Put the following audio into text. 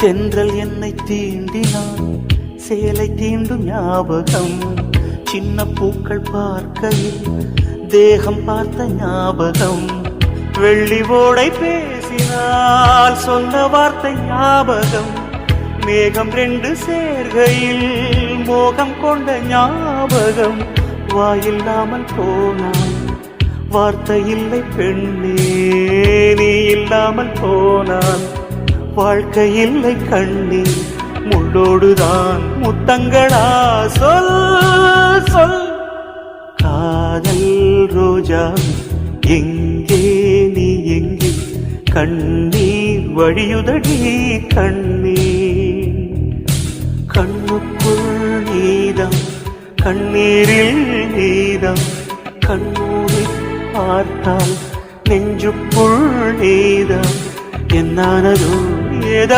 தென்றல் என்னை தீண்டினான், சேலை தீண்டும் ஞாபகம். சின்ன பூக்கள் பார்க்கையில் தேகம் பார்த்த ஞாபகம். வெள்ளி ஓடை பேசினால் சொன்ன வார்த்தை ஞாபகம். மேகம் ரெண்டு சேர்கையில் மோகம் கொண்ட ஞாபகம். வாயில்லாமல் போனான், வார்த்தை இல்லை பெண்ணே, நீ இல்லாமல் போனான். வாழ்க்கை இல்லை கண்ணே, முள்ளோடுதான் முத்தங்களா? சொல் சொல். காதல் ரோஜா எங்கே, நீ எங்கே? கண்ணீர் வழியுதடி கண்ணீர். கண்ணுக்குள் நீதம், கண்ணீரில் நீதம். கண்ணூரை பார்த்தால் நெஞ்சுக்குள் நீதம். என்னானதோ ஏதோ